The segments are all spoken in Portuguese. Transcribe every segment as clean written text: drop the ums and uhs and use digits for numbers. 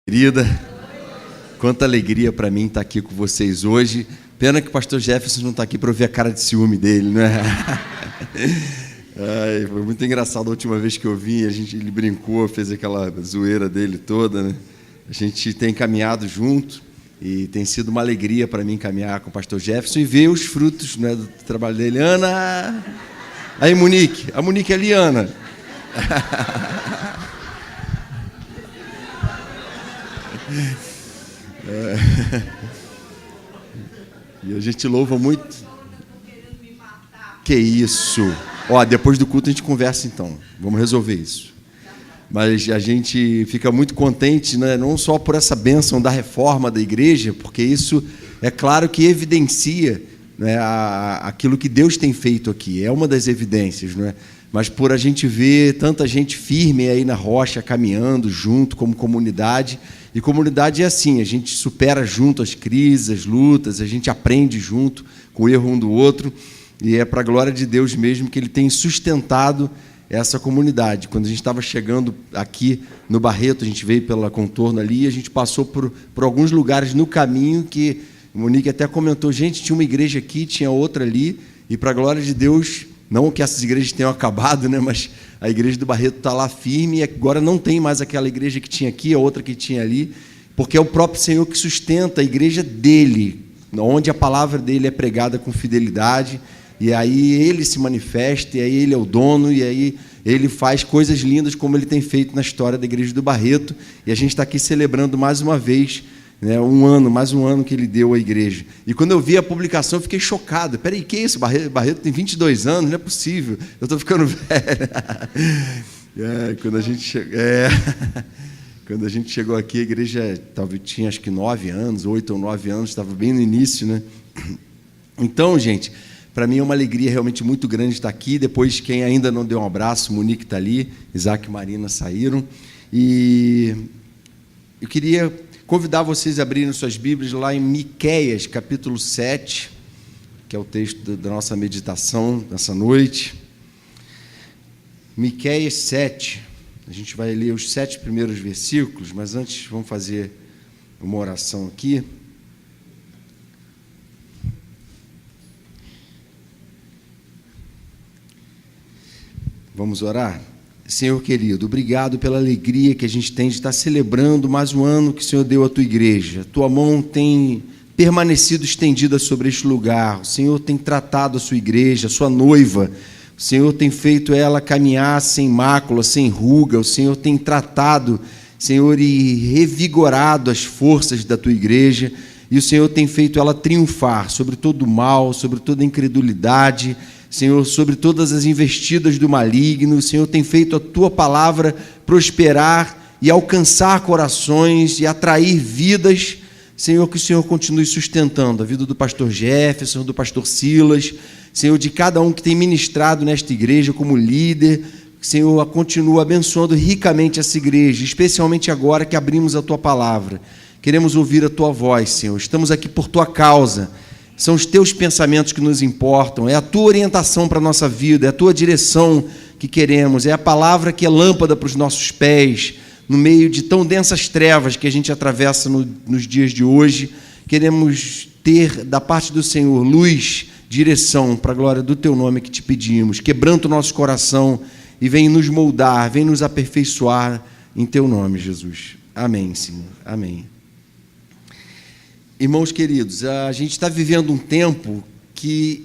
Querida, quanta alegria para mim estar aqui com vocês hoje. Pena que o pastor Jefferson não está aqui para ouvir a cara de ciúme dele, não é? Ai, foi muito engraçado a última vez que eu vim, ele brincou, fez aquela zoeira dele toda, né? A gente tem caminhado junto e tem sido uma alegria para mim caminhar com o pastor Jefferson e ver os frutos, né, do trabalho dele. Ana! Aí, Monique. A Monique é a Liana. E a gente louva muito. Que isso? Ó, depois do culto a gente conversa então. Vamos resolver isso. Mas a gente fica muito contente, né, não só por essa bênção da reforma da igreja, porque isso é claro que evidencia, né, aquilo que Deus tem feito aqui. É uma das evidências, não é? Mas por a gente ver tanta gente firme aí na rocha, caminhando junto como comunidade. E comunidade é assim, a gente supera junto as crises, as lutas, a gente aprende junto com o erro um do outro. E é para a glória de Deus mesmo que Ele tem sustentado essa comunidade. Quando a gente estava chegando aqui no Barreto, a gente veio pela contorno ali, e a gente passou por alguns lugares no caminho que o Monique até comentou, gente, tinha uma igreja aqui, tinha outra ali, e para a glória de Deus, não que essas igrejas tenham acabado, né, mas a igreja do Barreto está lá firme, e agora não tem mais aquela igreja que tinha aqui, a outra que tinha ali, porque é o próprio Senhor que sustenta a igreja dele, onde a palavra dele é pregada com fidelidade, e aí ele se manifesta, e aí ele é o dono, e aí ele faz coisas lindas como ele tem feito na história da igreja do Barreto, e a gente está aqui celebrando mais uma vez, né, mais um ano que ele deu à igreja. E quando eu vi a publicação, eu fiquei chocado. Peraí, que é isso? Barreto tem 22 anos, não é possível. Eu estou ficando velho. Quando a gente chegou aqui, a igreja talvez tinha acho que 9 anos, 8 ou 9 anos, estava bem no início, né? Então, gente, para mim é uma alegria realmente muito grande estar aqui. Depois, quem ainda não deu um abraço, Monique está ali, Isaac e Marina saíram. E eu queria convidar vocês a abrirem suas Bíblias lá em Miqueias, capítulo 7, que é o texto da nossa meditação nessa noite. Miqueias 7, a gente vai ler os 7 primeiros versículos, mas antes vamos fazer uma oração aqui. Vamos orar? Senhor querido, obrigado pela alegria que a gente tem de estar celebrando mais um ano que o Senhor deu à tua igreja. A tua mão tem permanecido estendida sobre este lugar. O Senhor tem tratado a sua igreja, a sua noiva. O Senhor tem feito ela caminhar sem mácula, sem ruga. O Senhor tem tratado, Senhor, e revigorado as forças da tua igreja. E o Senhor tem feito ela triunfar sobre todo o mal, sobre toda a incredulidade, Senhor, sobre todas as investidas do maligno. O Senhor tem feito a tua palavra prosperar e alcançar corações e atrair vidas. Senhor, que o Senhor continue sustentando a vida do pastor Jefferson, do pastor Silas, Senhor, de cada um que tem ministrado nesta igreja como líder. Senhor, continua abençoando ricamente essa igreja, especialmente agora que abrimos a tua palavra. Queremos ouvir a tua voz, Senhor. Estamos aqui por tua causa. São os teus pensamentos que nos importam, é a tua orientação para a nossa vida, é a tua direção que queremos, é a palavra que é lâmpada para os nossos pés, no meio de tão densas trevas que a gente atravessa nos dias de hoje. Queremos ter da parte do Senhor luz, direção para a glória do teu nome que te pedimos. Quebranta o nosso coração e vem nos moldar, vem nos aperfeiçoar em teu nome, Jesus. Amém, Senhor. Amém. Irmãos queridos, a gente está vivendo um tempo que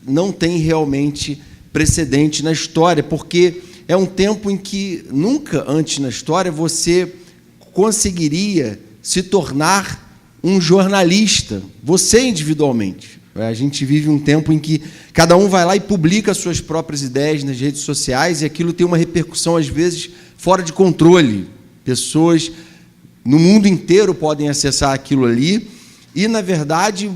não tem realmente precedente na história, porque é um tempo em que nunca antes na história você conseguiria se tornar um jornalista, você individualmente. A gente vive um tempo em que cada um vai lá e publica suas próprias ideias nas redes sociais e aquilo tem uma repercussão, às vezes, fora de controle. Pessoas no mundo inteiro podem acessar aquilo ali, e, na verdade,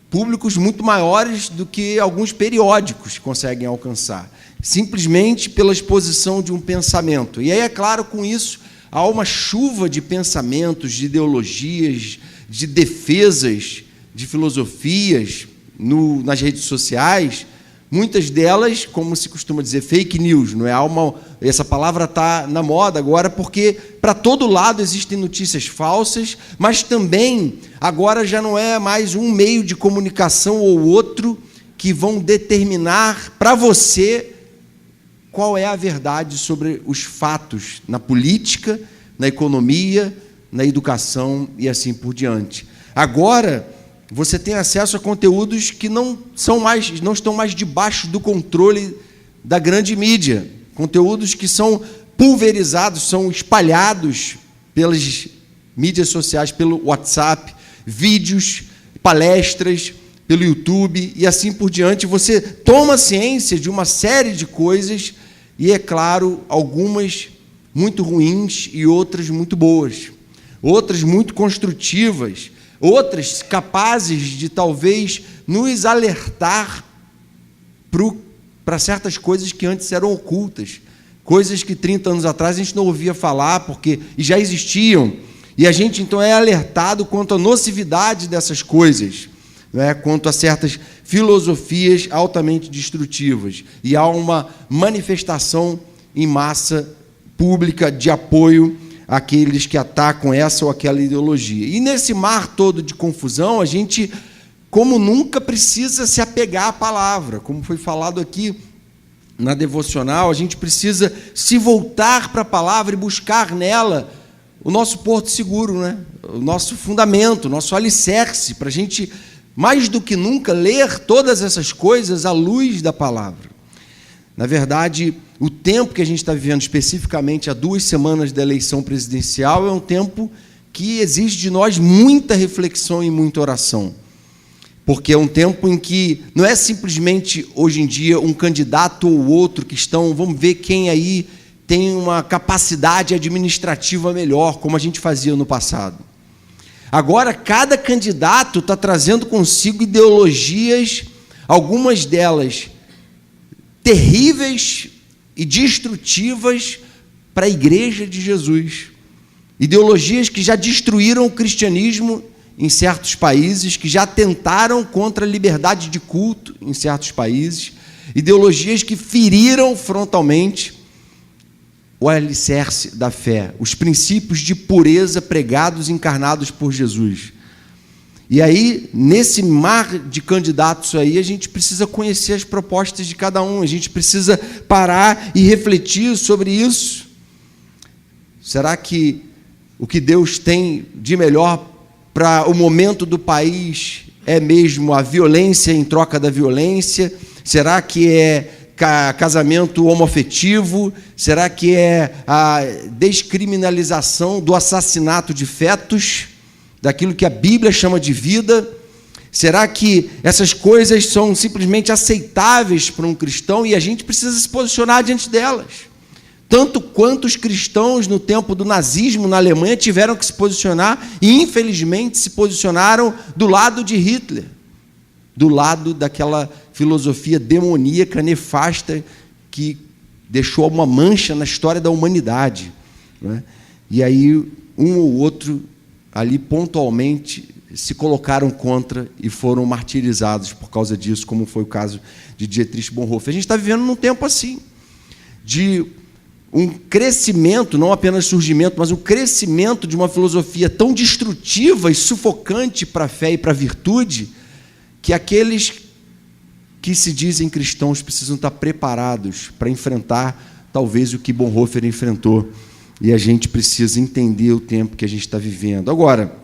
públicos muito maiores do que alguns periódicos conseguem alcançar, simplesmente pela exposição de um pensamento. E aí, é claro, com isso, há uma chuva de pensamentos, de ideologias, de defesas, de filosofias nas redes sociais, Muitas delas, como se costuma dizer, fake news, não é? Essa palavra está na moda agora porque para todo lado existem notícias falsas, mas também agora já não é mais um meio de comunicação ou outro que vão determinar para você qual é a verdade sobre os fatos na política, na economia, na educação e assim por diante. Agora, você tem acesso a conteúdos que não estão mais debaixo do controle da grande mídia. Conteúdos que são pulverizados, são espalhados pelas mídias sociais, pelo WhatsApp, vídeos, palestras, pelo YouTube e assim por diante. Você toma ciência de uma série de coisas e, é claro, algumas muito ruins e outras muito boas, outras muito construtivas, outras capazes de talvez nos alertar para certas coisas que antes eram ocultas, coisas que 30 anos atrás a gente não ouvia falar e já existiam, e a gente então é alertado quanto à nocividade dessas coisas, né? Quanto a certas filosofias altamente destrutivas, e há uma manifestação em massa pública de apoio àqueles que atacam essa ou aquela ideologia. E nesse mar todo de confusão, a gente, como nunca, precisa se apegar à palavra. Como foi falado aqui na devocional, a gente precisa se voltar para a palavra e buscar nela o nosso porto seguro, né? O nosso fundamento, o nosso alicerce, para a gente, mais do que nunca, ler todas essas coisas à luz da palavra. Na verdade, o tempo que a gente está vivendo, especificamente há 2 semanas da eleição presidencial, é um tempo que exige de nós muita reflexão e muita oração. Porque é um tempo em que não é simplesmente, hoje em dia, um candidato ou outro que estão, vamos ver quem aí tem uma capacidade administrativa melhor, como a gente fazia no passado. Agora, cada candidato está trazendo consigo ideologias, algumas delas terríveis e destrutivas para a Igreja de Jesus. Ideologias que já destruíram o cristianismo em certos países, que já atentaram contra a liberdade de culto em certos países, ideologias que feriram frontalmente o alicerce da fé, os princípios de pureza pregados e encarnados por Jesus. E aí, nesse mar de candidatos aí, a gente precisa conhecer as propostas de cada um, a gente precisa parar e refletir sobre isso. Será que o que Deus tem de melhor para o momento do país é mesmo a violência em troca da violência? Será que é casamento homoafetivo? Será que é a descriminalização do assassinato de fetos, daquilo que a Bíblia chama de vida? Será que essas coisas são simplesmente aceitáveis para um cristão e a gente precisa se posicionar diante delas? Tanto quanto os cristãos no tempo do nazismo na Alemanha tiveram que se posicionar e, infelizmente, se posicionaram do lado de Hitler, do lado daquela filosofia demoníaca, nefasta, que deixou uma mancha na história da humanidade, né? E aí um ou outro ali pontualmente se colocaram contra e foram martirizados por causa disso, como foi o caso de Dietrich Bonhoeffer. A gente está vivendo num tempo assim, de um crescimento, não apenas surgimento, mas um crescimento de uma filosofia tão destrutiva e sufocante para a fé e para a virtude, que aqueles que se dizem cristãos precisam estar preparados para enfrentar talvez o que Bonhoeffer enfrentou. E a gente precisa entender o tempo que a gente está vivendo. Agora,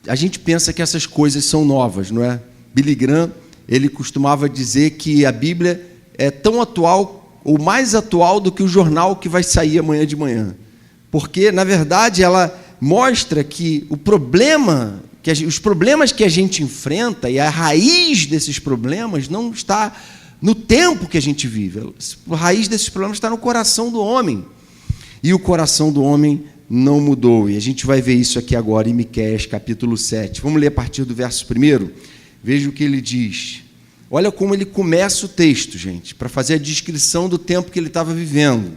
a gente pensa que essas coisas são novas, não é? Billy Graham, ele costumava dizer que a Bíblia é tão atual, ou mais atual, do que o jornal que vai sair amanhã de manhã. Porque, na verdade, ela mostra que os problemas que a gente enfrenta, e a raiz desses problemas não está no tempo que a gente vive. A raiz desses problemas está no coração do homem. E o coração do homem não mudou. E a gente vai ver isso aqui agora em Miqueias, capítulo 7. Vamos ler a partir do verso 1. Veja o que ele diz. Olha como ele começa o texto, gente, para fazer a descrição do tempo que ele estava vivendo.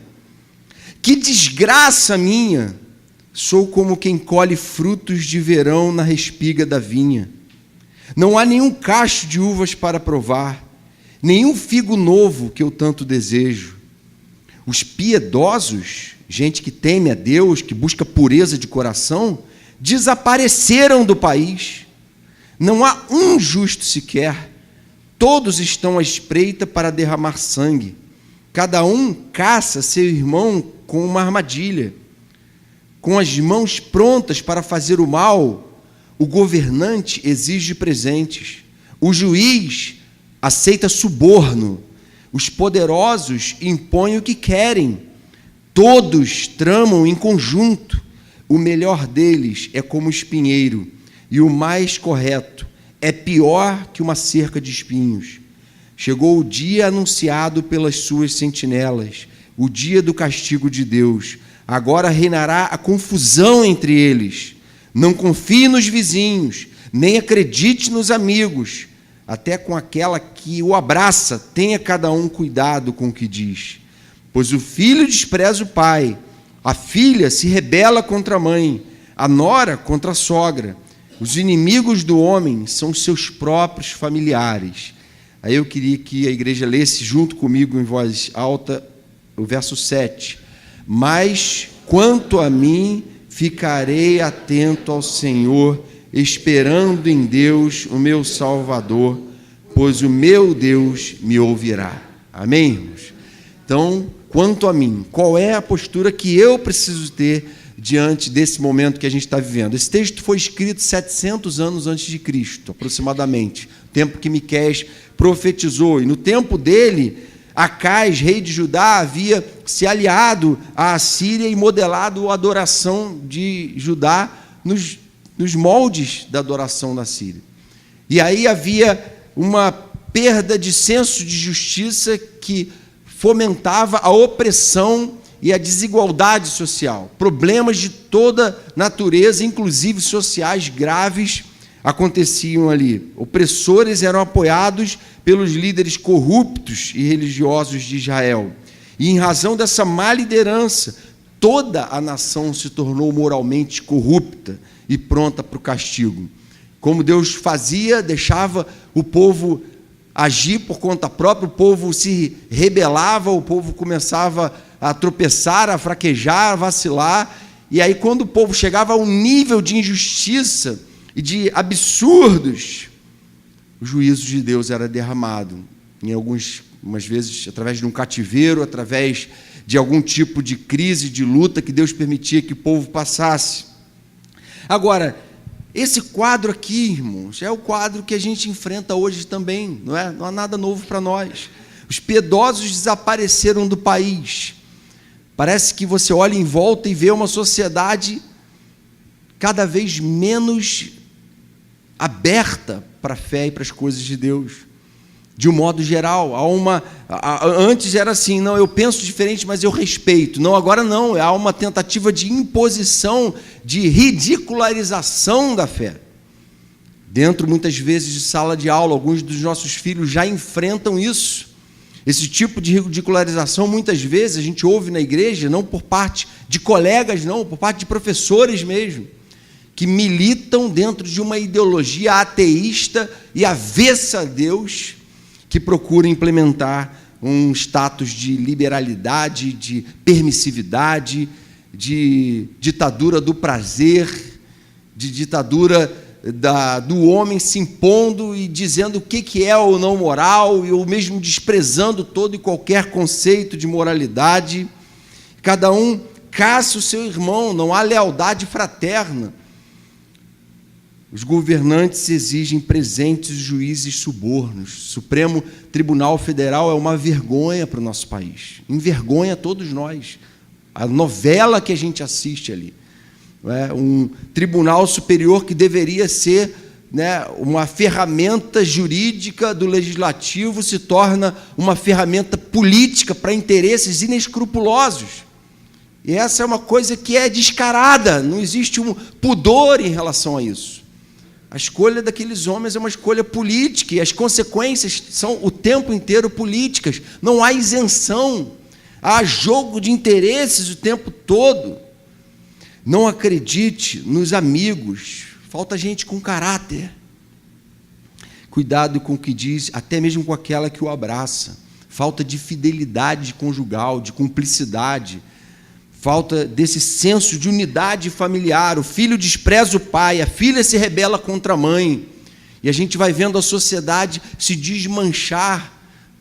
Que desgraça minha! Sou como quem colhe frutos de verão na respiga da vinha. Não há nenhum cacho de uvas para provar, nenhum figo novo que eu tanto desejo. Os piedosos, gente que teme a Deus, que busca pureza de coração, desapareceram do país. Não há um justo sequer. Todos estão à espreita para derramar sangue. Cada um caça seu irmão com uma armadilha. Com as mãos prontas para fazer o mal, o governante exige presentes. O juiz aceita suborno. Os poderosos impõem o que querem. Todos tramam em conjunto. O melhor deles é como espinheiro, e o mais correto é pior que uma cerca de espinhos. Chegou o dia anunciado pelas suas sentinelas, o dia do castigo de Deus. Agora reinará a confusão entre eles. Não confie nos vizinhos, nem acredite nos amigos. Até com aquela que o abraça, tenha cada um cuidado com o que diz. Pois o filho despreza o pai, a filha se rebela contra a mãe, a nora contra a sogra. Os inimigos do homem são seus próprios familiares. Aí eu queria que a igreja lesse junto comigo em voz alta o verso 7. Mas quanto a mim, ficarei atento ao Senhor, esperando em Deus, o meu Salvador, pois o meu Deus me ouvirá. Amém, irmãos? Então, quanto a mim, qual é a postura que eu preciso ter diante desse momento que a gente está vivendo? Esse texto foi escrito 700 anos antes de Cristo, aproximadamente, tempo que Miqueias profetizou, e no tempo dele, Acais, rei de Judá, havia se aliado à Assíria e modelado a adoração de Judá nos moldes da adoração da Síria. E aí havia uma perda de senso de justiça que fomentava a opressão e a desigualdade social. Problemas de toda natureza, inclusive sociais graves, aconteciam ali. Opressores eram apoiados pelos líderes corruptos e religiosos de Israel. E em razão dessa má liderança, toda a nação se tornou moralmente corrupta e pronta para o castigo. Como Deus fazia, deixava o povo agir por conta própria, o povo se rebelava, o povo começava a tropeçar, a fraquejar, a vacilar, e aí quando o povo chegava a um nível de injustiça e de absurdos, o juízo de Deus era derramado, umas vezes através de um cativeiro, através de algum tipo de crise, de luta que Deus permitia que o povo passasse. Agora, esse quadro aqui, irmãos, é o quadro que a gente enfrenta hoje também, não é? Não há nada novo para nós. Os piedosos desapareceram do país. Parece que você olha em volta e vê uma sociedade cada vez menos aberta para a fé e para as coisas de Deus, de um modo geral. Antes era assim, não, eu penso diferente, mas eu respeito. Não, agora não, há uma tentativa de imposição, de ridicularização da fé. Dentro, muitas vezes, de sala de aula, alguns dos nossos filhos já enfrentam isso. Esse tipo de ridicularização, muitas vezes, a gente ouve na igreja, não por parte de colegas, não, por parte de professores mesmo, que militam dentro de uma ideologia ateísta e avessa a Deus, que procura implementar um status de liberalidade, de permissividade, de ditadura do prazer, de ditadura do homem se impondo e dizendo o que é ou não moral, ou mesmo desprezando todo e qualquer conceito de moralidade. Cada um caça o seu irmão, não há lealdade fraterna. Os governantes exigem presentes, juízes subornos. O Supremo Tribunal Federal é uma vergonha para o nosso país. Envergonha todos nós. A novela que a gente assiste ali. Um tribunal superior que deveria ser, uma ferramenta jurídica do legislativo, se torna uma ferramenta política para interesses inescrupulosos. E essa é uma coisa que é descarada, não existe um pudor em relação a isso. A escolha daqueles homens é uma escolha política e as consequências são o tempo inteiro políticas. Não há isenção, há jogo de interesses o tempo todo. Não acredite nos amigos, falta gente com caráter. cuidado com o que diz, até mesmo com aquela que o abraça. Falta de fidelidade conjugal, de cumplicidade, falta desse senso de unidade familiar. O filho despreza o pai, a filha se rebela contra a mãe. E a gente vai vendo a sociedade se desmanchar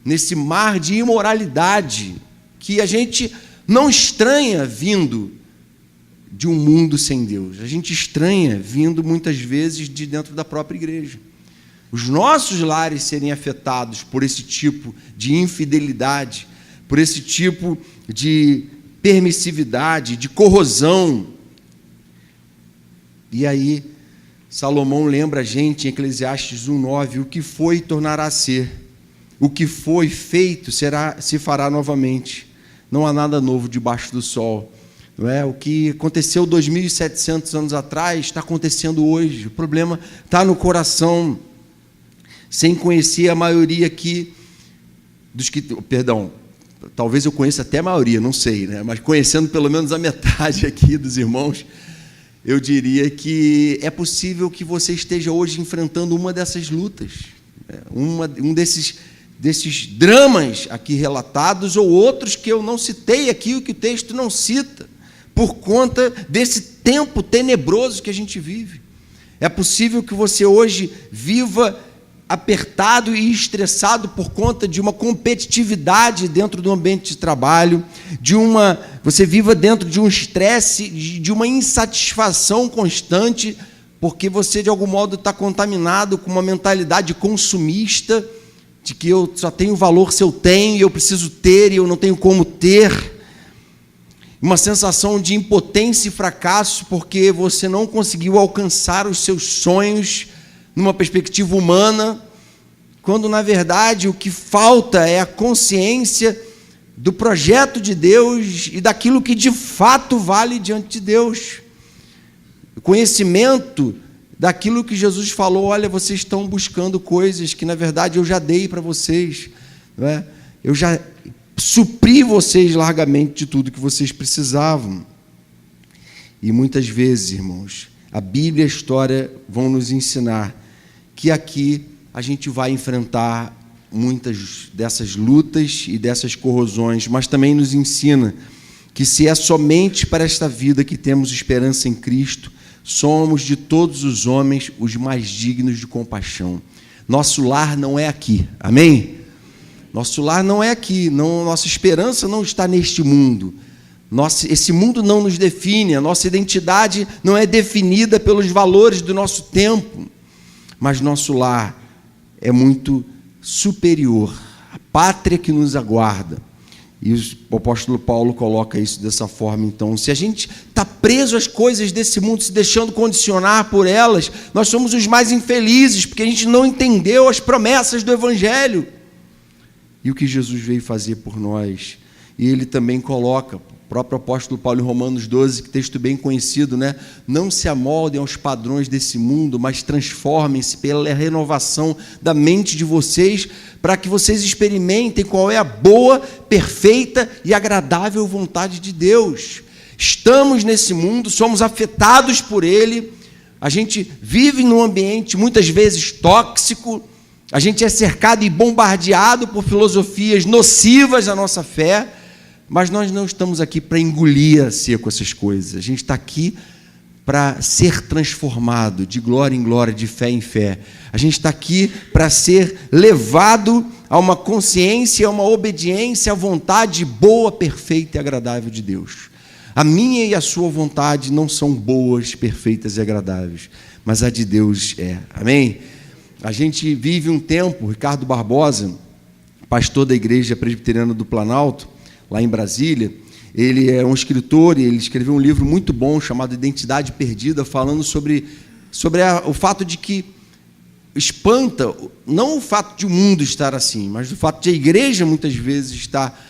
nesse mar de imoralidade, que a gente não estranha vindo de um mundo sem Deus. A gente estranha vindo, muitas vezes, de dentro da própria igreja. Os nossos lares serem afetados por esse tipo de infidelidade, por esse tipo de permissividade, de corrosão. E aí, Salomão lembra a gente, em Eclesiastes 1:9, o que foi tornará a ser, o que foi feito se fará novamente. Não há nada novo debaixo do sol. Não é? O que aconteceu 2.700 anos atrás está acontecendo hoje. O problema está no coração. Sem conhecer a maioria aqui dos que... Perdão, talvez eu conheça até a maioria, não sei, né? Mas conhecendo pelo menos a metade aqui dos irmãos, eu diria que é possível que você esteja hoje enfrentando uma dessas lutas, um desses dramas aqui relatados, ou outros que eu não citei aqui, o que o texto não cita, por conta desse tempo tenebroso que a gente vive. É possível que você hoje viva apertado e estressado por conta de uma competitividade dentro do ambiente de trabalho, você viva dentro de um estresse, de uma insatisfação constante, porque você de algum modo está contaminado com uma mentalidade consumista, de que eu só tenho valor se eu tenho, e eu preciso ter, e eu não tenho como ter. Uma sensação de impotência e fracasso, porque você não conseguiu alcançar os seus sonhos numa perspectiva humana, quando, na verdade, o que falta é a consciência do projeto de Deus e daquilo que, de fato, vale diante de Deus. O conhecimento daquilo que Jesus falou: olha, vocês estão buscando coisas que, na verdade, eu já dei para vocês, não é? Eu já supri vocês largamente de tudo que vocês precisavam. E muitas vezes, irmãos, a Bíblia e a história vão nos ensinar que aqui a gente vai enfrentar muitas dessas lutas e dessas corrosões, mas também nos ensina que, se é somente para esta vida que temos esperança em Cristo, somos de todos os homens os mais dignos de compaixão. Nosso lar não é aqui, amém? Nosso lar não é aqui, nossa esperança não está neste mundo. Esse mundo não nos define, a nossa identidade não é definida pelos valores do nosso tempo, mas nosso lar é muito superior, a pátria que nos aguarda. E o apóstolo Paulo coloca isso dessa forma. Então, se a gente está preso às coisas desse mundo, se deixando condicionar por elas, nós somos os mais infelizes, porque a gente não entendeu as promessas do Evangelho e o que Jesus veio fazer por nós. E ele também coloca, o próprio apóstolo Paulo em Romanos 12, que texto bem conhecido, né? Não se amoldem aos padrões desse mundo, mas transformem-se pela renovação da mente de vocês, para que vocês experimentem qual é a boa, perfeita e agradável vontade de Deus. Estamos nesse mundo, somos afetados por ele, a gente vive num ambiente muitas vezes tóxico, a gente é cercado e bombardeado por filosofias nocivas à nossa fé, mas nós não estamos aqui para engolir a seco essas coisas. A gente está aqui para ser transformado de glória em glória, de fé em fé. A gente está aqui para ser levado a uma consciência, a uma obediência à vontade boa, perfeita e agradável de Deus. A minha e a sua vontade não são boas, perfeitas e agradáveis, mas a de Deus é. Amém? A gente vive um tempo, Ricardo Barbosa, pastor da Igreja Presbiteriana do Planalto, lá em Brasília, ele é um escritor e ele escreveu um livro muito bom chamado Identidade Perdida, falando sobre o fato de que espanta, não o fato de o mundo estar assim, mas o fato de a igreja muitas vezes estar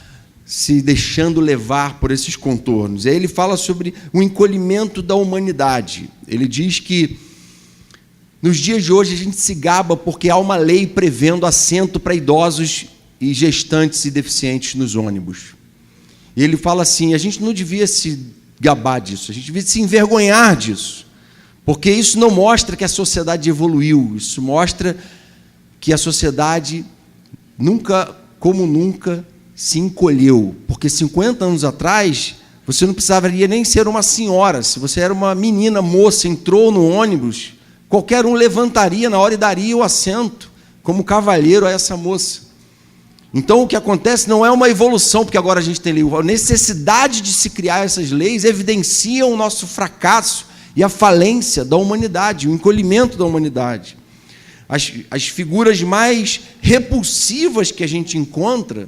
se deixando levar por esses contornos. E aí ele fala sobre o encolhimento da humanidade. Ele diz que nos dias de hoje a gente se gaba porque há uma lei prevendo assento para idosos e gestantes e deficientes nos ônibus. E ele fala assim: a gente não devia se gabar disso, a gente devia se envergonhar disso, porque isso não mostra que a sociedade evoluiu, isso mostra que a sociedade nunca, como nunca, se encolheu. Porque 50 anos atrás, você não precisaria nem ser uma senhora. Se você era uma menina, moça, entrou no ônibus, qualquer um levantaria na hora e daria o assento, como cavalheiro a essa moça. Então, o que acontece não é uma evolução, porque agora a gente tem lei. A necessidade de se criar essas leis evidencia o nosso fracasso e a falência da humanidade, o encolhimento da humanidade. As figuras mais repulsivas que a gente encontra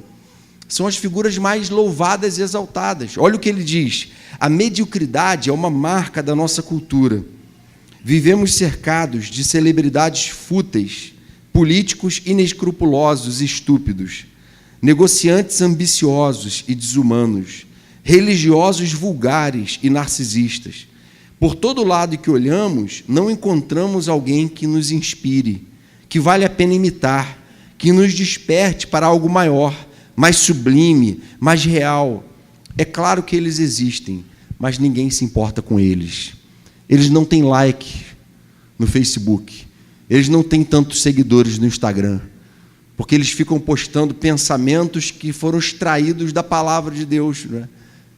são as figuras mais louvadas e exaltadas. Olha o que ele diz: a mediocridade é uma marca da nossa cultura. Vivemos cercados de celebridades fúteis, políticos inescrupulosos e estúpidos, negociantes ambiciosos e desumanos, religiosos vulgares e narcisistas. Por todo lado que olhamos, não encontramos alguém que nos inspire, que vale a pena imitar, que nos desperte para algo maior, mais sublime, mais real. É claro que eles existem, mas ninguém se importa com eles. Eles não têm like no Facebook, eles não têm tantos seguidores no Instagram, porque eles ficam postando pensamentos que foram extraídos da palavra de Deus, né?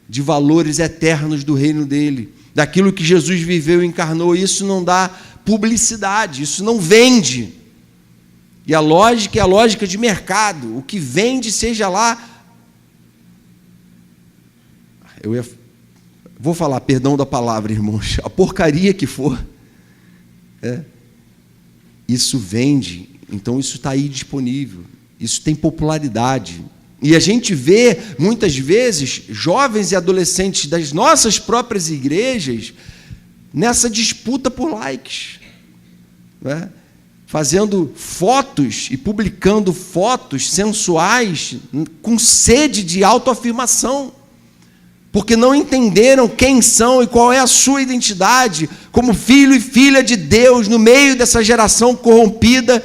De valores eternos do reino dele, daquilo que Jesus viveu e encarnou. Isso não dá publicidade, isso não vende. E a lógica é a lógica de mercado. O que vende, seja lá... Vou falar, perdão da palavra, irmãos, a porcaria que for, isso vende. Então, isso está aí disponível, isso tem popularidade. E a gente vê, muitas vezes, jovens e adolescentes das nossas próprias igrejas nessa disputa por likes, né? Fazendo fotos e publicando fotos sensuais com sede de autoafirmação, porque não entenderam quem são e qual é a sua identidade como filho e filha de Deus no meio dessa geração corrompida,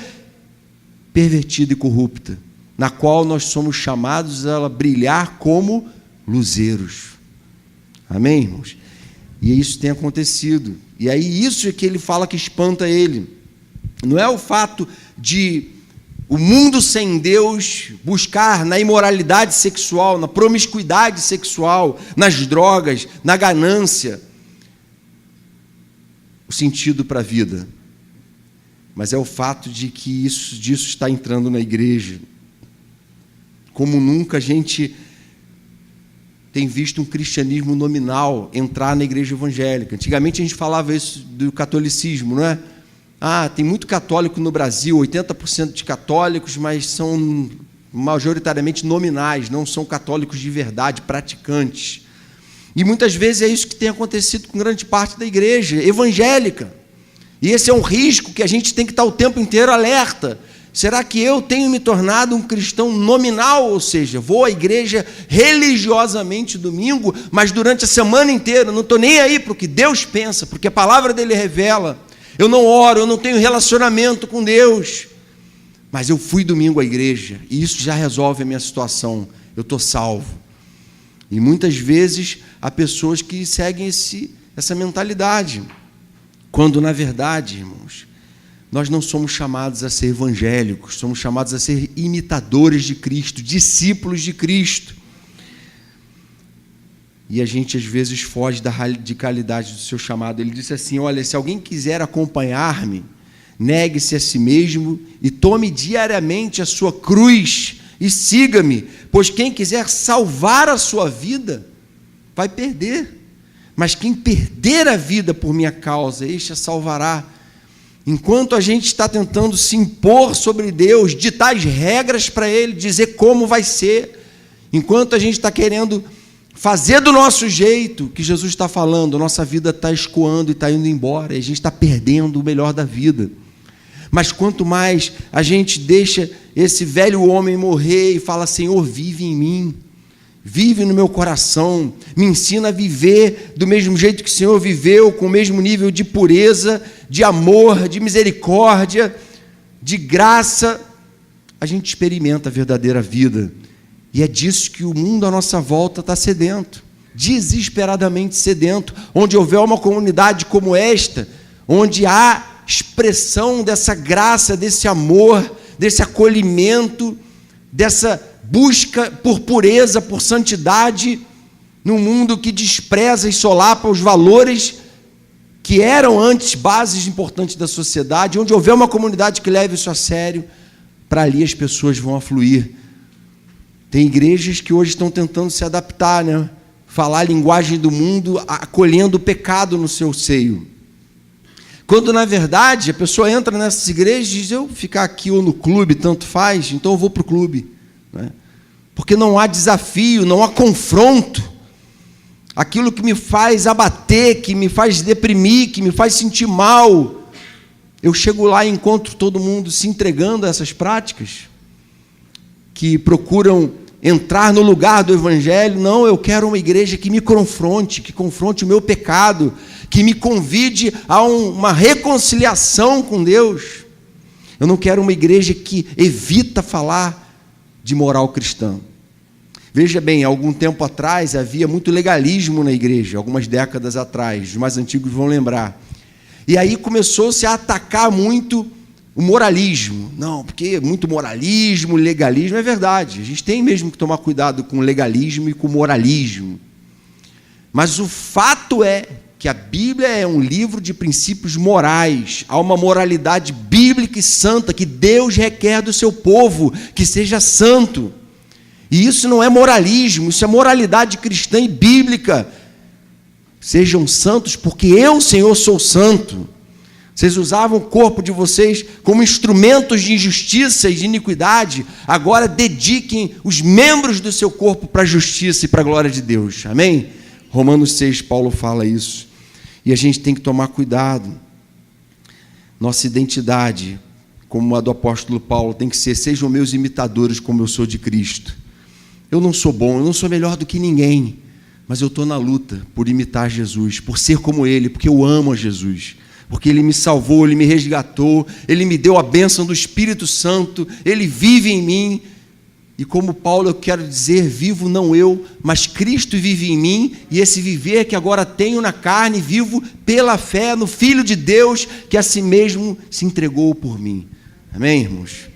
pervertida e corrupta, na qual nós somos chamados a brilhar como luzeiros. Amém, irmãos? E isso tem acontecido. E aí isso é que ele fala que espanta ele. Não é o fato de o mundo sem Deus buscar na imoralidade sexual, na promiscuidade sexual, nas drogas, na ganância, o sentido para a vida. Mas é o fato de que disso está entrando na igreja. Como nunca a gente tem visto um cristianismo nominal entrar na igreja evangélica. Antigamente a gente falava isso do catolicismo, não é? Tem muito católico no Brasil, 80% de católicos, mas são majoritariamente nominais, não são católicos de verdade, praticantes. E muitas vezes é isso que tem acontecido com grande parte da igreja evangélica. E esse é um risco que a gente tem que estar o tempo inteiro alerta. Será que eu tenho me tornado um cristão nominal? Ou seja, vou à igreja religiosamente domingo, mas durante a semana inteira não estou nem aí para o que Deus pensa, porque a palavra dele revela. Eu não oro, eu não tenho relacionamento com Deus, mas eu fui domingo à igreja, e isso já resolve a minha situação, eu estou salvo. E muitas vezes há pessoas que seguem essa mentalidade, quando na verdade, irmãos, nós não somos chamados a ser evangélicos, somos chamados a ser imitadores de Cristo, discípulos de Cristo. E a gente às vezes foge da radicalidade do seu chamado. Ele disse assim: olha, se alguém quiser acompanhar-me, negue-se a si mesmo e tome diariamente a sua cruz e siga-me, pois quem quiser salvar a sua vida, vai perder. Mas quem perder a vida por minha causa, este a salvará. Enquanto a gente está tentando se impor sobre Deus, ditar as regras para Ele, dizer como vai ser, enquanto a gente está querendo fazer do nosso jeito, que Jesus está falando, nossa vida está escoando e está indo embora, e a gente está perdendo o melhor da vida. Mas quanto mais a gente deixa esse velho homem morrer e fala: Senhor, vive em mim, vive no meu coração, me ensina a viver do mesmo jeito que o Senhor viveu, com o mesmo nível de pureza, de amor, de misericórdia, de graça, a gente experimenta a verdadeira vida. E é disso que o mundo à nossa volta está sedento, desesperadamente sedento. Onde houver uma comunidade como esta, onde há expressão dessa graça, desse amor, desse acolhimento, dessa busca por pureza, por santidade, num mundo que despreza e solapa os valores que eram antes bases importantes da sociedade. Onde houver uma comunidade que leve isso a sério, para ali as pessoas vão afluir. Tem igrejas que hoje estão tentando se adaptar, né? Falar a linguagem do mundo, acolhendo o pecado no seu seio. Quando, na verdade, a pessoa entra nessas igrejas e diz: eu ficar aqui ou no clube, tanto faz, então eu vou para o clube. Né? Porque não há desafio, não há confronto. Aquilo que me faz abater, que me faz deprimir, que me faz sentir mal, eu chego lá e encontro todo mundo se entregando a essas práticas, que procuram entrar no lugar do Evangelho. Não, eu quero uma igreja que me confronte, que confronte o meu pecado, que me convide a uma reconciliação com Deus. Eu não quero uma igreja que evita falar de moral cristã. Veja bem, há algum tempo atrás havia muito legalismo na igreja, algumas décadas atrás, os mais antigos vão lembrar. E aí começou-se a atacar muito o moralismo. Não, porque muito moralismo, legalismo, é verdade. A gente tem mesmo que tomar cuidado com o legalismo e com o moralismo. Mas o fato é que a Bíblia é um livro de princípios morais. Há uma moralidade bíblica e santa que Deus requer do seu povo, que seja santo. E isso não é moralismo, isso é moralidade cristã e bíblica. Sejam santos, porque eu, Senhor, sou santo. Vocês usavam o corpo de vocês como instrumentos de injustiça e de iniquidade. Agora dediquem os membros do seu corpo para a justiça e para a glória de Deus. Amém? Romanos 6, Paulo fala isso. E a gente tem que tomar cuidado. Nossa identidade, como a do apóstolo Paulo, tem que ser: sejam meus imitadores como eu sou de Cristo. Eu não sou bom, eu não sou melhor do que ninguém, mas eu estou na luta por imitar Jesus, por ser como Ele, porque eu amo a Jesus, porque Ele me salvou, Ele me resgatou, Ele me deu a bênção do Espírito Santo, Ele vive em mim. E como Paulo, eu quero dizer: vivo não eu, mas Cristo vive em mim, e esse viver que agora tenho na carne, vivo pela fé no Filho de Deus, que a si mesmo se entregou por mim. Amém, irmãos?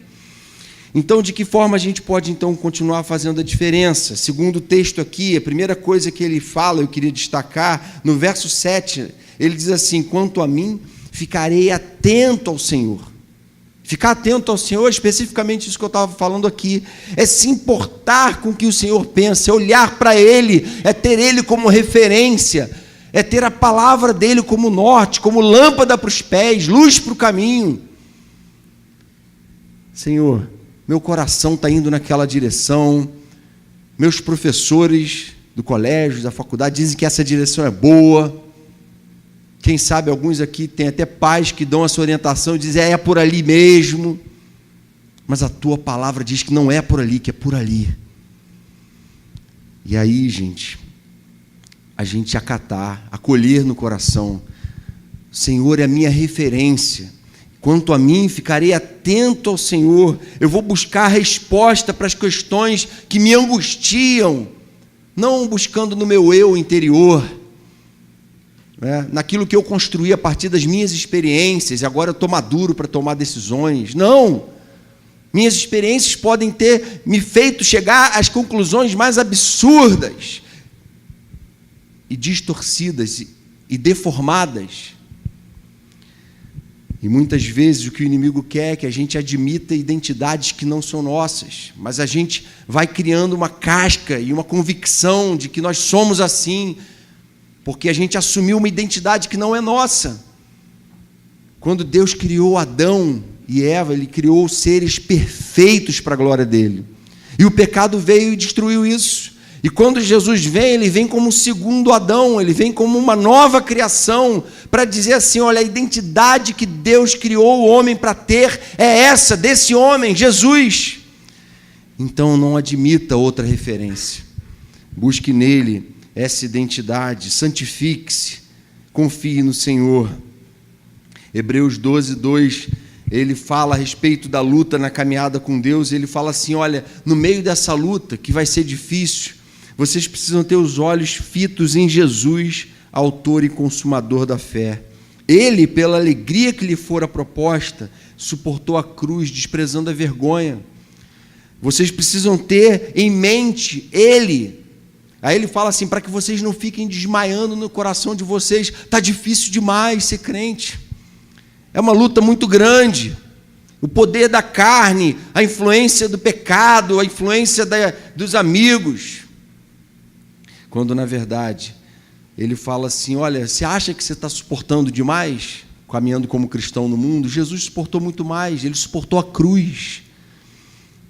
Então, de que forma a gente pode, então, continuar fazendo a diferença? Segundo o texto aqui, a primeira coisa que ele fala, eu queria destacar, no verso 7, ele diz assim: quanto a mim, ficarei atento ao Senhor. Ficar atento ao Senhor, especificamente isso que eu estava falando aqui, é se importar com o que o Senhor pensa, é olhar para Ele, é ter Ele como referência, é ter a palavra dEle como norte, como lâmpada para os pés, luz para o caminho. Senhor, meu coração está indo naquela direção, meus professores do colégio, da faculdade, dizem que essa direção é boa. Quem sabe alguns aqui têm até pais que dão essa orientação e dizem: é por ali mesmo. Mas a tua palavra diz que não é por ali, que é por ali. E aí, gente, a gente acatar, acolher no coração: Senhor é a minha referência. Quanto a mim, ficarei atento ao Senhor. Eu vou buscar resposta para as questões que me angustiam, não buscando no meu eu interior, naquilo que eu construí a partir das minhas experiências, e agora eu estou maduro para tomar decisões. Não! Minhas experiências podem ter me feito chegar às conclusões mais absurdas e distorcidas e deformadas. E muitas vezes o que o inimigo quer é que a gente admita identidades que não são nossas, mas a gente vai criando uma casca e uma convicção de que nós somos assim, porque a gente assumiu uma identidade que não é nossa. Quando Deus criou Adão e Eva, Ele criou seres perfeitos para a glória dEle. E o pecado veio e destruiu isso. E quando Jesus vem, Ele vem como um segundo Adão, Ele vem como uma nova criação, para dizer assim: olha, a identidade que Deus criou o homem para ter é essa, desse homem, Jesus. Então não admita outra referência. Busque nele essa identidade, santifique-se, confie no Senhor. Hebreus 12, 2, ele fala a respeito da luta na caminhada com Deus. Ele fala assim: olha, no meio dessa luta, que vai ser difícil, vocês precisam ter os olhos fitos em Jesus, autor e consumador da fé. Ele, pela alegria que lhe fora proposta, suportou a cruz, desprezando a vergonha. Vocês precisam ter em mente Ele. Aí ele fala assim, para que vocês não fiquem desmaiando no coração de vocês. Está difícil demais ser crente. É uma luta muito grande. O poder da carne, a influência do pecado, a influência dos amigos. Quando, na verdade, ele fala assim, olha, você acha que você está suportando demais, caminhando como cristão no mundo? Jesus suportou muito mais, ele suportou a cruz.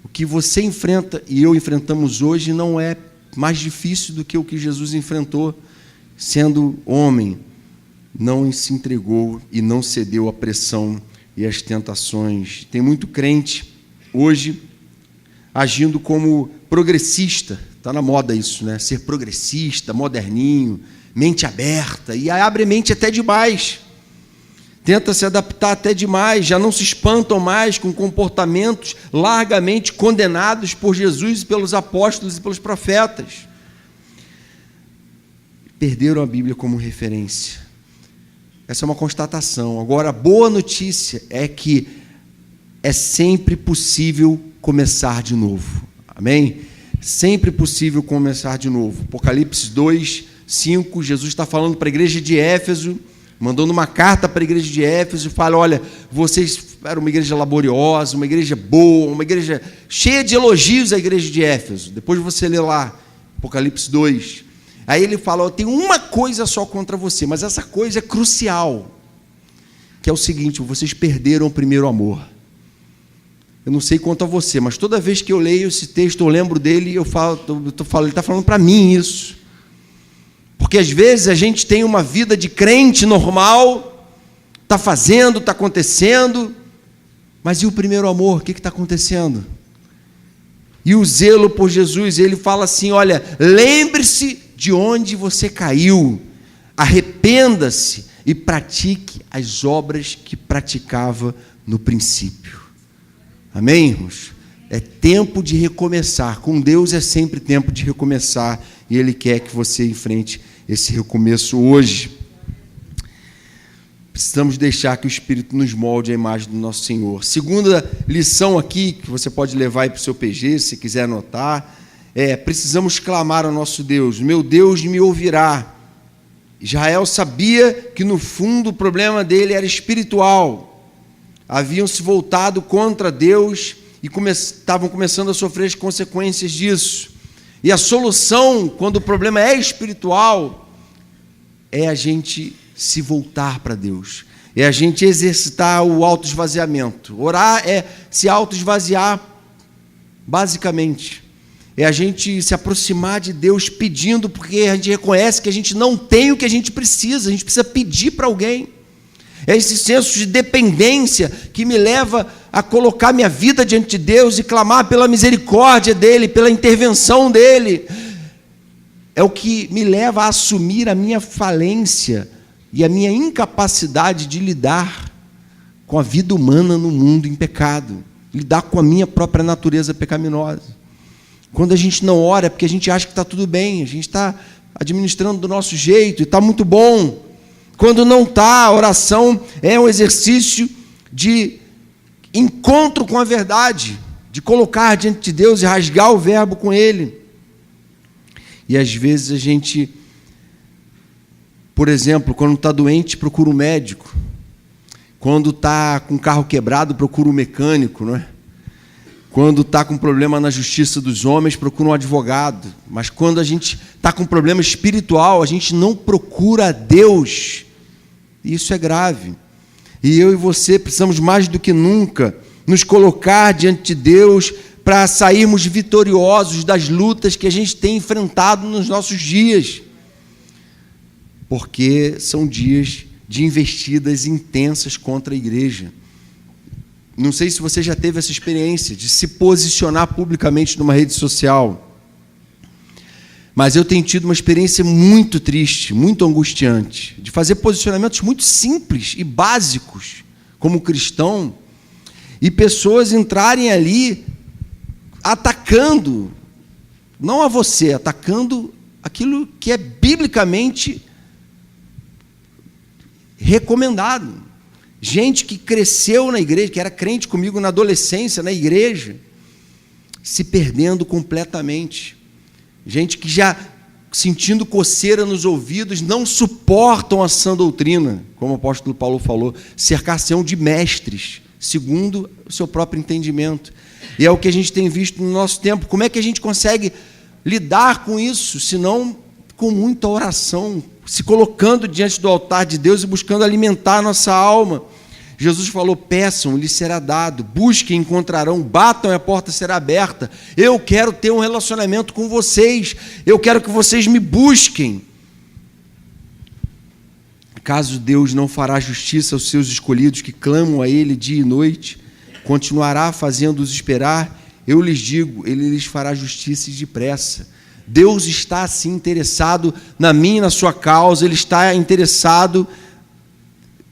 O que você enfrenta e eu enfrentamos hoje não é mais difícil do que o que Jesus enfrentou, sendo homem. Não se entregou e não cedeu à pressão e às tentações. Tem muito crente hoje agindo como progressista. Está na moda isso, né? Ser progressista, moderninho, mente aberta, e abre mente até demais. Tenta se adaptar até demais, já não se espantam mais com comportamentos largamente condenados por Jesus, pelos apóstolos e pelos profetas. Perderam a Bíblia como referência. Essa é uma constatação. Agora, a boa notícia é que é sempre possível começar de novo. Amém? Sempre possível começar de novo. Apocalipse 2, 5, Jesus está falando para a igreja de Éfeso, mandando uma carta para a igreja de Éfeso, e fala, olha, vocês eram uma igreja laboriosa, uma igreja boa, uma igreja cheia de elogios à igreja de Éfeso. Depois você lê lá, Apocalipse 2. Aí ele fala, eu tenho uma coisa só contra você, mas essa coisa é crucial, que é o seguinte, vocês perderam o primeiro amor. Eu não sei quanto a você, mas toda vez que eu leio esse texto, eu lembro dele, ele está falando para mim isso. Porque às vezes a gente tem uma vida de crente normal, está fazendo, está acontecendo, mas e o primeiro amor? O que está acontecendo? E o zelo por Jesus, ele fala assim, olha, lembre-se de onde você caiu, arrependa-se e pratique as obras que praticava no princípio. Amém, irmãos? É tempo de recomeçar. Com Deus é sempre tempo de recomeçar. E Ele quer que você enfrente esse recomeço hoje. Precisamos deixar que o Espírito nos molde a imagem do nosso Senhor. Segunda lição aqui, que você pode levar aí para o seu PG, se quiser anotar, precisamos clamar ao nosso Deus. Meu Deus me ouvirá. Israel sabia que, no fundo, o problema dele era espiritual. Haviam se voltado contra Deus e estavam começando a sofrer as consequências disso. E a solução, quando o problema é espiritual, é a gente se voltar para Deus. É a gente exercitar o autoesvaziamento. Orar é se autoesvaziar, basicamente. É a gente se aproximar de Deus pedindo, porque a gente reconhece que a gente não tem o que a gente precisa pedir para alguém. É esse senso de dependência que me leva a colocar minha vida diante de Deus e clamar pela misericórdia dEle, pela intervenção dEle. É o que me leva a assumir a minha falência e a minha incapacidade de lidar com a vida humana no mundo em pecado, lidar com a minha própria natureza pecaminosa. Quando a gente não ora é porque a gente acha que está tudo bem, a gente está administrando do nosso jeito e está muito bom. Quando não está, a oração é um exercício de encontro com a verdade, de colocar diante de Deus e rasgar o verbo com Ele. E às vezes a gente, por exemplo, quando está doente, procura um médico. Quando está com o carro quebrado, procura um mecânico, não é? Quando está com problema na justiça dos homens, procura um advogado. Mas quando a gente está com problema espiritual, a gente não procura a Deus. Isso é grave. E eu e você precisamos mais do que nunca nos colocar diante de Deus para sairmos vitoriosos das lutas que a gente tem enfrentado nos nossos dias. Porque são dias de investidas intensas contra a igreja. Não sei se você já teve essa experiência de se posicionar publicamente numa rede social. Mas eu tenho tido uma experiência muito triste, muito angustiante, de fazer posicionamentos muito simples e básicos, como cristão, e pessoas entrarem ali atacando, não a você, atacando aquilo que é biblicamente recomendado. Gente que cresceu na igreja, que era crente comigo na adolescência, na igreja, se perdendo completamente. Gente que já sentindo coceira nos ouvidos, não suportam a sã doutrina, como o apóstolo Paulo falou, cercar-se-ão de mestres, segundo o seu próprio entendimento. E é o que a gente tem visto no nosso tempo. Como é que a gente consegue lidar com isso, se não com muita oração, se colocando diante do altar de Deus e buscando alimentar a nossa alma? Jesus falou: peçam, lhes será dado, busquem, encontrarão, batam e a porta será aberta. Eu quero ter um relacionamento com vocês, eu quero que vocês me busquem. Acaso Deus não fará justiça aos seus escolhidos que clamam a Ele dia e noite? Continuará fazendo-os esperar? Eu lhes digo, Ele lhes fará justiça e depressa. Deus está assim interessado na minha e na sua causa, Ele está interessado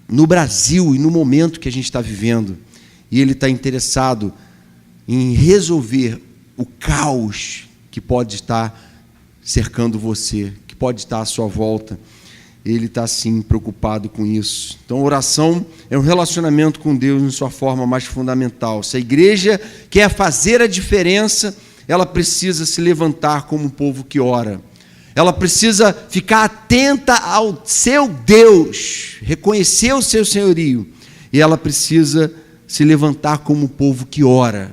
no Brasil e no momento que a gente está vivendo. E Ele está interessado em resolver o caos que pode estar cercando você, que pode estar à sua volta. Ele está, sim, preocupado com isso. Então, a oração é um relacionamento com Deus em sua forma mais fundamental. Se a igreja quer fazer a diferença, ela precisa se levantar como um povo que ora. Ela precisa ficar atenta ao seu Deus, reconhecer o seu senhorio. E ela precisa se levantar como um povo que ora.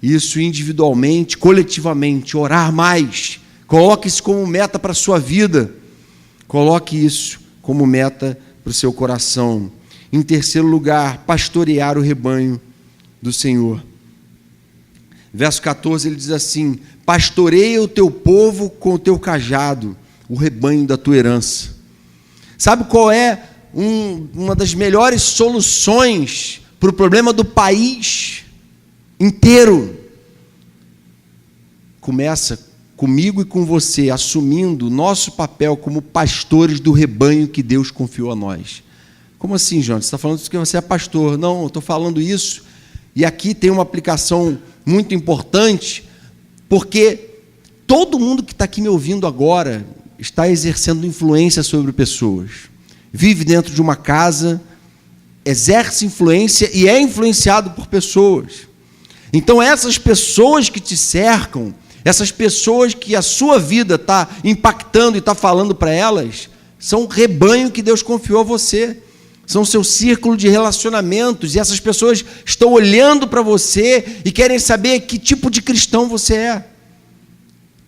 Isso individualmente, coletivamente, orar mais. Coloque isso como meta para a sua vida. Coloque isso como meta para o seu coração. Em terceiro lugar, pastorear o rebanho do Senhor. Verso 14, ele diz assim: pastoreia o teu povo com o teu cajado, o rebanho da tua herança. Sabe qual é uma das melhores soluções para o problema do país inteiro? Começa comigo e com você, assumindo o nosso papel como pastores do rebanho que Deus confiou a nós. Como assim, João? Você está falando que você é pastor? Não, eu estou falando isso. E aqui tem uma aplicação muito importante, porque todo mundo que está aqui me ouvindo agora está exercendo influência sobre pessoas. Vive dentro de uma casa, exerce influência e é influenciado por pessoas. Então, essas pessoas que te cercam, essas pessoas que a sua vida está impactando e está falando para elas, são o rebanho que Deus confiou a você. São o seu círculo de relacionamentos. E essas pessoas estão olhando para você e querem saber que tipo de cristão você é.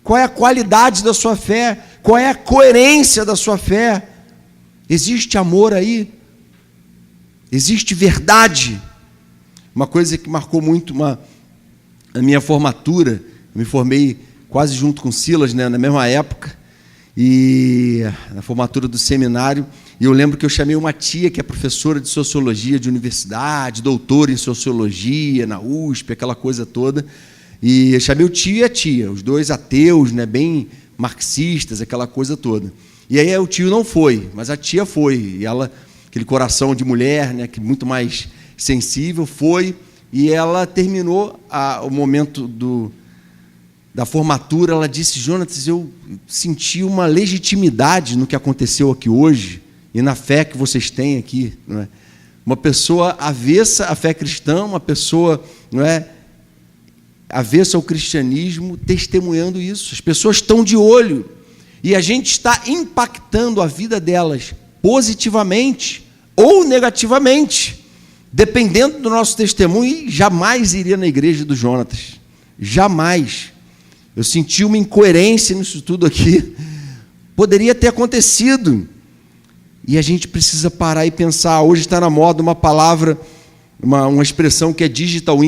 Qual é a qualidade da sua fé? Qual é a coerência da sua fé? Existe amor aí? Existe verdade? Uma coisa que marcou muito a minha formatura. Eu me formei quase junto com Silas, né, na mesma época, e na formatura do seminário, e eu lembro que eu chamei uma tia que é professora de sociologia de universidade, doutora em sociologia, na USP, aquela coisa toda, e eu chamei o tio e a tia, os dois ateus, né, bem marxistas, aquela coisa toda. E aí o tio não foi, mas a tia foi, e ela, aquele coração de mulher, né, que muito mais sensível, foi, e ela terminou o momento da formatura, ela disse: Jonatas, eu senti uma legitimidade no que aconteceu aqui hoje e na fé que vocês têm aqui. Não é? Uma pessoa avessa à fé cristã, uma pessoa, não é, avessa ao cristianismo, testemunhando isso. As pessoas estão de olho e a gente está impactando a vida delas positivamente ou negativamente, dependendo do nosso testemunho. E jamais iria na igreja do Jonatas, jamais. Eu senti uma incoerência nisso tudo aqui. Poderia ter acontecido. E a gente precisa parar e pensar. Hoje está na moda uma palavra, uma expressão que é digital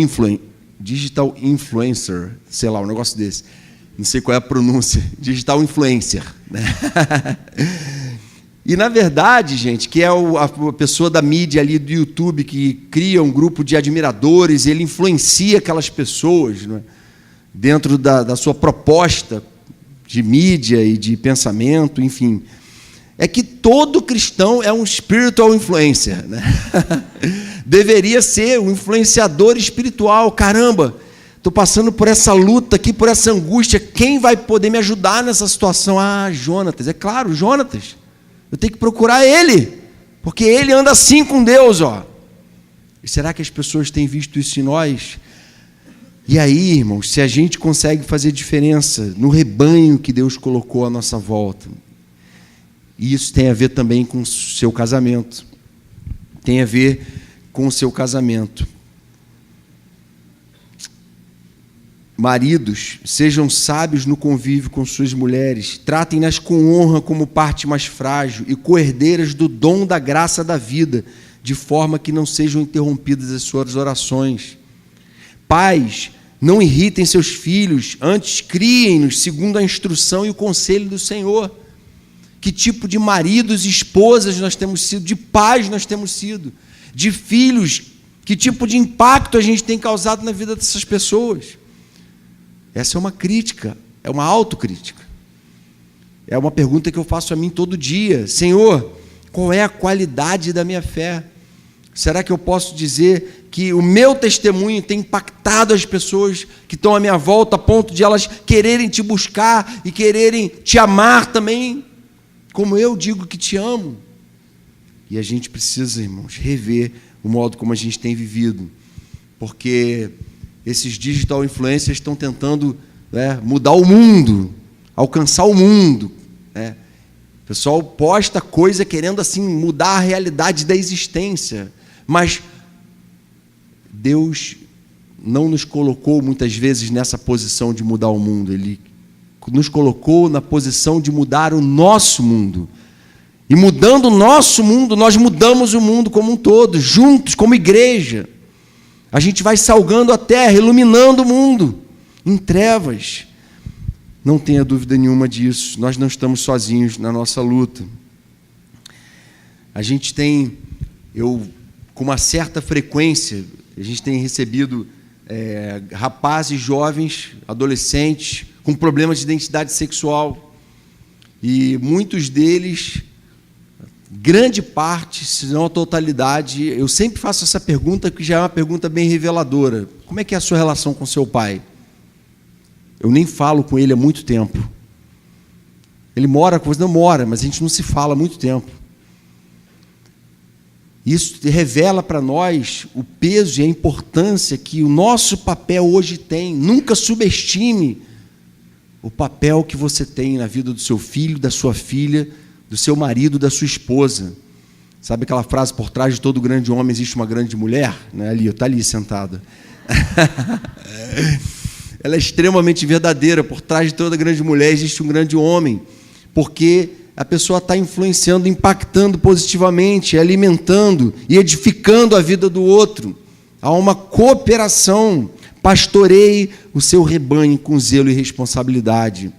influencer, sei lá, um negócio desse. Não sei qual é a pronúncia. Digital influencer. Né? E, na verdade, gente, que é a pessoa da mídia ali do YouTube que cria um grupo de admiradores, ele influencia aquelas pessoas, não é? Dentro da sua proposta de mídia e de pensamento, enfim. É que todo cristão é um spiritual influencer, né? Deveria ser um influenciador espiritual. Caramba, estou passando por essa luta aqui, por essa angústia, quem vai poder me ajudar nessa situação? Ah, Jonatas, é claro, Jonatas. Eu tenho que procurar ele, Porque ele anda assim com Deus, ó. E será que as pessoas têm visto isso em nós? E aí, irmãos, se a gente consegue fazer diferença no rebanho que Deus colocou à nossa volta, e isso tem a ver também com o seu casamento, tem a ver com o seu casamento. Maridos, sejam sábios no convívio com suas mulheres, tratem-nas com honra como parte mais frágil e co-herdeiras do dom da graça da vida, de forma que não sejam interrompidas as suas orações. Pais, não irritem seus filhos, antes criem-nos segundo a instrução e o conselho do Senhor. Que tipo de maridos e esposas nós temos sido, de pais nós temos sido, de filhos, que tipo de impacto a gente tem causado na vida dessas pessoas? Essa é uma crítica, é uma autocrítica. É uma pergunta que eu faço a mim todo dia. Senhor, qual é a qualidade da minha fé? Será que eu posso dizer que o meu testemunho tem impactado as pessoas que estão à minha volta, a ponto de elas quererem te buscar e quererem te amar também, como eu digo que te amo? E a gente precisa, irmãos, rever o modo como a gente tem vivido, porque esses digital influencers estão tentando, mudar o mundo, alcançar o mundo, O pessoal posta coisa querendo assim mudar a realidade da existência, mas Deus não nos colocou muitas vezes nessa posição de mudar o mundo. Ele nos colocou na posição de mudar o nosso mundo. E mudando o nosso mundo, nós mudamos o mundo como um todo, juntos, como igreja. A gente vai salgando a terra, iluminando o mundo em trevas. Não tenha dúvida nenhuma disso. Nós não estamos sozinhos na nossa luta. A gente tem, com uma certa frequência, a gente tem recebido rapazes jovens, adolescentes, com problemas de identidade sexual. E muitos deles, grande parte, se não a totalidade, eu sempre faço essa pergunta, que já é uma pergunta bem reveladora. Como é que é a sua relação com seu pai? Eu nem falo com ele há muito tempo. Ele mora com você? Não mora, mas a gente não se fala há muito tempo. Isso revela para nós o peso e a importância que o nosso papel hoje tem. Nunca subestime o papel que você tem na vida do seu filho, da sua filha, do seu marido, da sua esposa. Sabe aquela frase, por trás de todo grande homem existe uma grande mulher? Está ali sentada. Ela é extremamente verdadeira. Por trás de toda grande mulher existe um grande homem, porque a pessoa está influenciando, impactando positivamente, alimentando e edificando a vida do outro. Há uma cooperação. Pastoreie o seu rebanho com zelo e responsabilidade.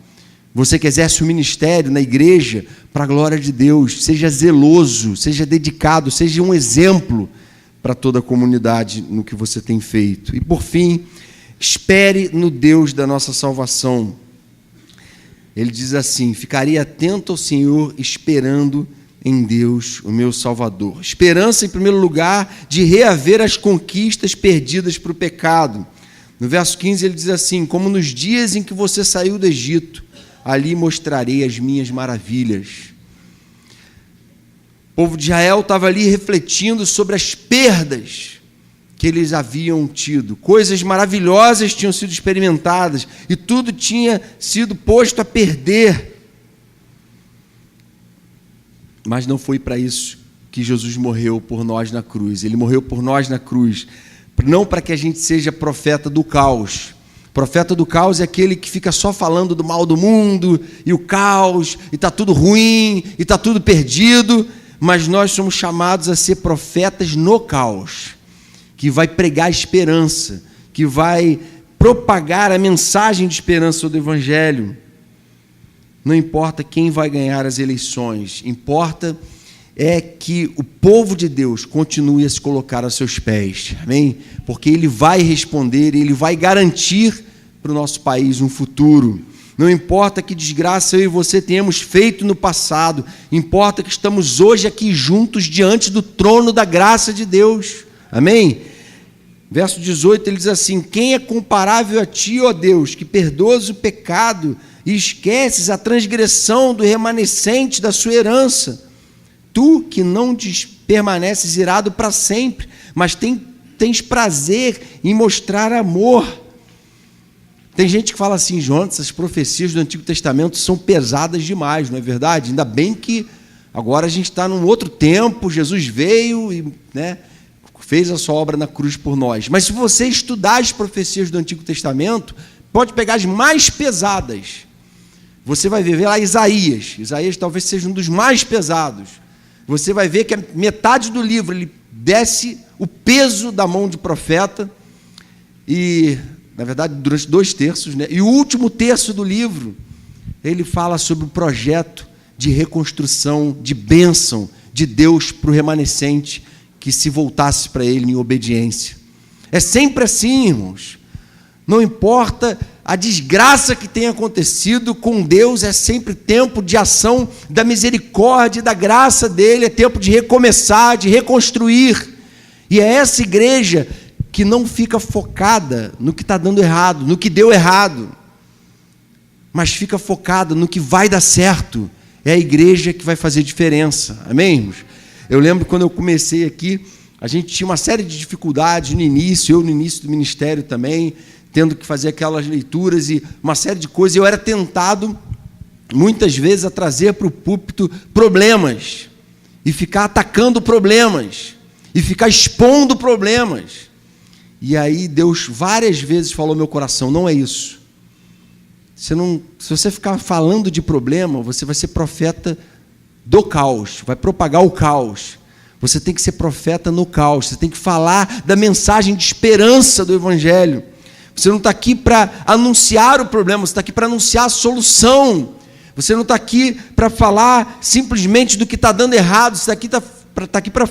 Você que exerce o ministério na igreja, para a glória de Deus, seja zeloso, seja dedicado, seja um exemplo para toda a comunidade no que você tem feito. E, por fim, espere no Deus da nossa salvação. Ele diz assim: ficarei atento ao Senhor, esperando em Deus, o meu Salvador. Esperança, em primeiro lugar, de reaver as conquistas perdidas para o pecado. No verso 15 ele diz assim: como nos dias em que você saiu do Egito, ali mostrarei as minhas maravilhas. O povo de Israel estava ali refletindo sobre as perdas que eles haviam tido. Coisas maravilhosas tinham sido experimentadas e tudo tinha sido posto a perder. Mas não foi para isso que Jesus morreu por nós na cruz. Ele morreu por nós na cruz, não para que a gente seja profeta do caos. Profeta do caos é aquele que fica só falando do mal do mundo, e o caos, e está tudo ruim, e está tudo perdido, mas nós somos chamados a ser profetas no caos, que vai pregar a esperança, que vai propagar a mensagem de esperança do Evangelho. Não importa quem vai ganhar as eleições, importa é que o povo de Deus continue a se colocar aos seus pés, amém? Porque Ele vai responder, Ele vai garantir para o nosso país um futuro. Não importa que desgraça eu e você tenhamos feito no passado, importa que estamos hoje aqui juntos diante do trono da graça de Deus, amém? Verso 18 ele diz assim: quem é comparável a ti, ó Deus, que perdoas o pecado e esqueces a transgressão do remanescente da sua herança? tu que não permaneces irado para sempre, mas tens prazer em mostrar amor. Tem gente que fala assim, João, essas profecias do Antigo Testamento são pesadas demais, não é verdade? Ainda bem que agora a gente está num outro tempo, Jesus veio e fez a sua obra na cruz por nós. Mas se você estudar as profecias do Antigo Testamento, pode pegar as mais pesadas. Você vai ver lá Isaías talvez seja um dos mais pesados. Você vai ver que a metade do livro ele desce o peso da mão de profeta, e, na verdade, durante 2 terços, e o último terço do livro, ele fala sobre o projeto de reconstrução, de bênção de Deus para o remanescente que se voltasse para Ele em obediência. É sempre assim, irmãos. Não importa a desgraça que tenha acontecido, com Deus é sempre tempo de ação da misericórdia e da graça dEle, é tempo de recomeçar, de reconstruir. E é essa igreja que não fica focada no que está dando errado, no que deu errado, mas fica focada no que vai dar certo. É a igreja que vai fazer diferença. Amém, irmãos? Eu lembro quando eu comecei aqui, a gente tinha uma série de dificuldades no início, eu no início do ministério também, tendo que fazer aquelas leituras e uma série de coisas. Eu era tentado, muitas vezes, a trazer para o púlpito problemas, e ficar atacando problemas, e ficar expondo problemas. E aí Deus várias vezes falou ao meu coração, não é isso. Se você ficar falando de problema, você vai ser profeta do caos, vai propagar o caos. Você tem que ser profeta no caos, você tem que falar da mensagem de esperança do Evangelho. Você não está aqui para anunciar o problema, você está aqui para anunciar a solução. Você não está aqui para falar simplesmente do que está dando errado, você está aqui para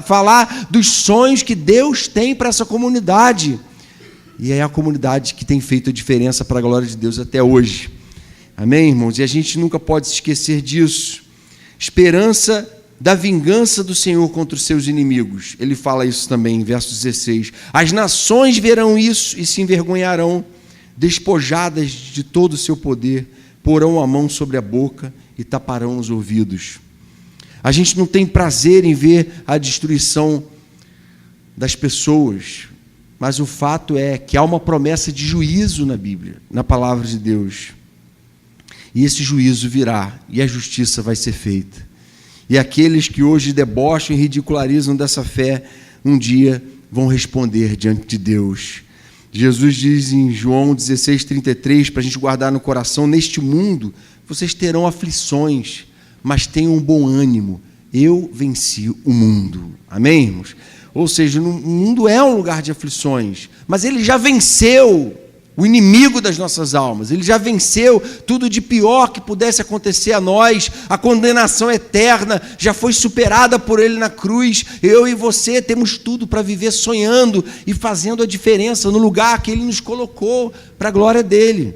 falar dos sonhos que Deus tem para essa comunidade. E é a comunidade que tem feito a diferença para a glória de Deus até hoje. Amém, irmãos? E a gente nunca pode se esquecer disso. Esperança da vingança do Senhor contra os seus inimigos. Ele fala isso também em verso 16. As nações verão isso e se envergonharão, despojadas de todo o seu poder, porão a mão sobre a boca e taparão os ouvidos. A gente não tem prazer em ver a destruição das pessoas, mas o fato é que há uma promessa de juízo na Bíblia, na palavra de Deus. E esse juízo virá, e a justiça vai ser feita. E aqueles que hoje debocham e ridicularizam dessa fé, um dia vão responder diante de Deus. Jesus diz em João 16:33, para a gente guardar no coração, neste mundo vocês terão aflições, mas tenham um bom ânimo, eu venci o mundo. Amém, irmãos? Ou seja, o mundo é um lugar de aflições, mas ele já venceu o inimigo das nossas almas, ele já venceu tudo de pior que pudesse acontecer a nós, a condenação eterna já foi superada por ele na cruz. Eu e você temos tudo para viver sonhando e fazendo a diferença no lugar que ele nos colocou, para a glória dele.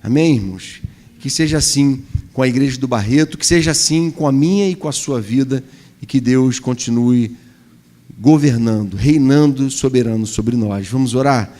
Amém, irmãos? Que seja assim com a igreja do Barreto, que seja assim com a minha e com a sua vida, e que Deus continue governando, reinando soberano sobre nós. Vamos orar?